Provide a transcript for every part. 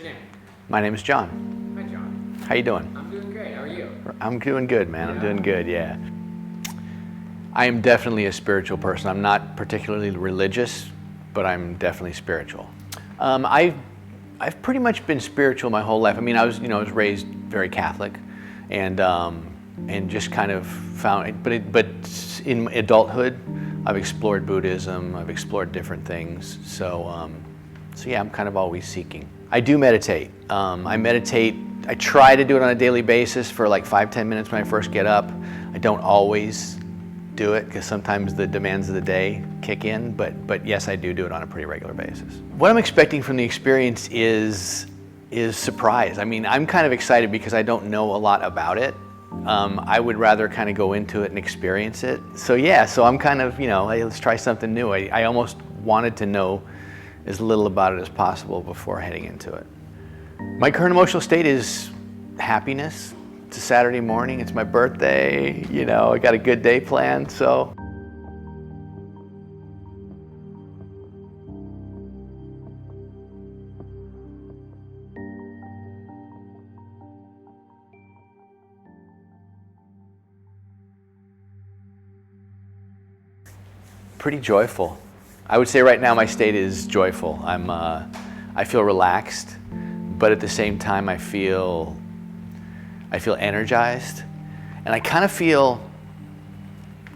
your name? My name is John. Hi, John. How you doing? I'm doing great. How are you? I'm doing good, man. Yeah. I'm doing good, yeah. I am definitely a spiritual person. I'm not particularly religious, but I'm definitely spiritual. I've pretty much been spiritual my whole life. I mean, I was raised very Catholic, and just kind of found. But in adulthood, I've explored Buddhism. I've explored different things. So yeah, I'm kind of always seeking. I do meditate. I meditate. I try to do it on a daily basis for like 5-10 minutes when I first get up. I don't always do it because sometimes the demands of the day kick in, but yes, I do it on a pretty regular basis. What I'm expecting from the experience is surprise. I mean, I'm kind of excited because I don't know a lot about it. I would rather kind of go into it and experience it. So yeah, so I'm kind of, hey, let's try something new. I almost wanted to know as little about it as possible before heading into it. My current emotional state is happiness. It's a Saturday morning, it's my birthday, I got a good day planned, so. Pretty joyful. I would say right now my state is joyful. I feel relaxed, but at the same time I feel energized, and I kind of feel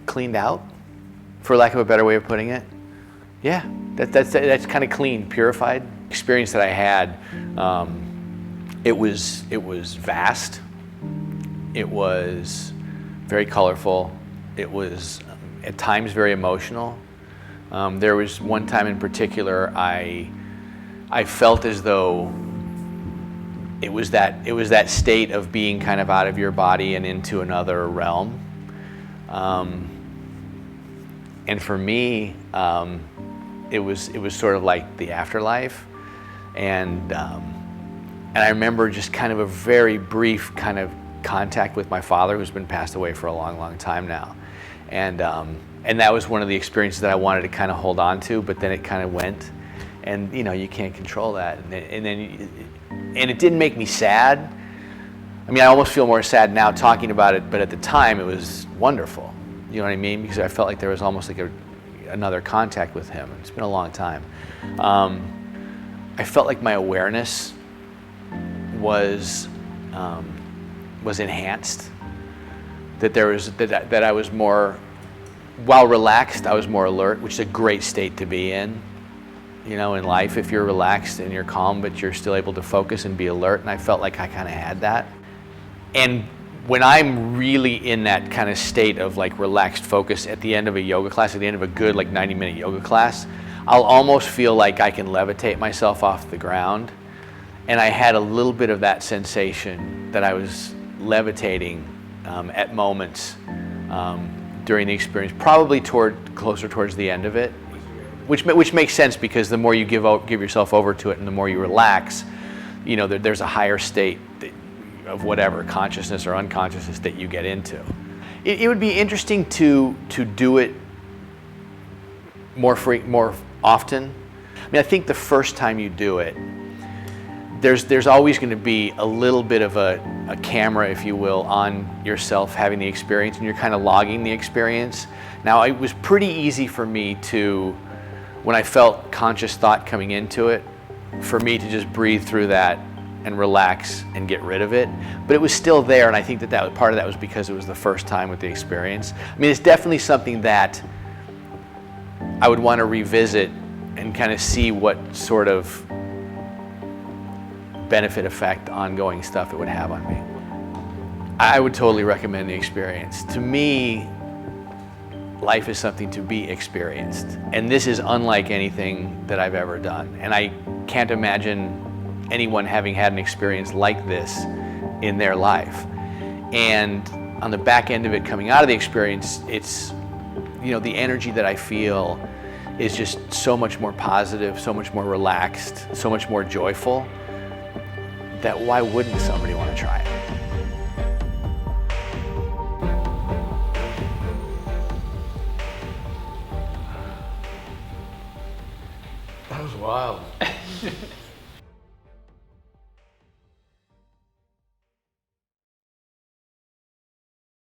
cleaned out, for lack of a better way of putting it. Yeah, that's kind of clean, purified. Experience that I had, it was vast. It was very colorful. It was at times very emotional. There was one time in particular I felt as though it was that state of being kind of out of your body and into another realm. And for me, it was sort of like the afterlife. And I remember just kind of a very brief kind of contact with my father, who's been passed away for a long, long time now. And that was one of the experiences that I wanted to kind of hold on to, but then it kind of went. And you can't control that. And it didn't make me sad. I mean, I almost feel more sad now talking about it, but at the time it was wonderful. You know what I mean? Because I felt like there was almost like another contact with him. It's been a long time. I felt like my awareness was enhanced. That I was more, while relaxed, I was more alert, which is a great state to be in. In life, if you're relaxed and you're calm, but you're still able to focus and be alert, and I felt like I kind of had that. And when I'm really in that kind of state of like relaxed focus at the end of a yoga class, at the end of a good like 90-minute yoga class, I'll almost feel like I can levitate myself off the ground. And I had a little bit of that sensation that I was levitating at moments during the experience, probably closer towards the end of it. Which makes sense, because the more you give yourself over to it and the more you relax, there's a higher state of whatever consciousness or unconsciousness that you get into. It would be interesting to do it more often. I mean, I think the first time you do it, there's always going to be a little bit of a camera, if you will, on yourself having the experience, and you're kind of logging the experience. Now, it was pretty easy for me to, when I felt conscious thought coming into it, for me to just breathe through that and relax and get rid of it. But it was still there, and I think that part of that was because it was the first time with the experience. I mean, it's definitely something that I would want to revisit and kind of see what sort of benefit, effect, ongoing stuff it would have on me. I would totally recommend the experience. To me, life is something to be experienced. And this is unlike anything that I've ever done. And I can't imagine anyone having had an experience like this in their life. And on the back end of it, coming out of the experience, it's, the energy that I feel is just so much more positive, so much more relaxed, so much more joyful, that why wouldn't somebody want to try it? That was wild.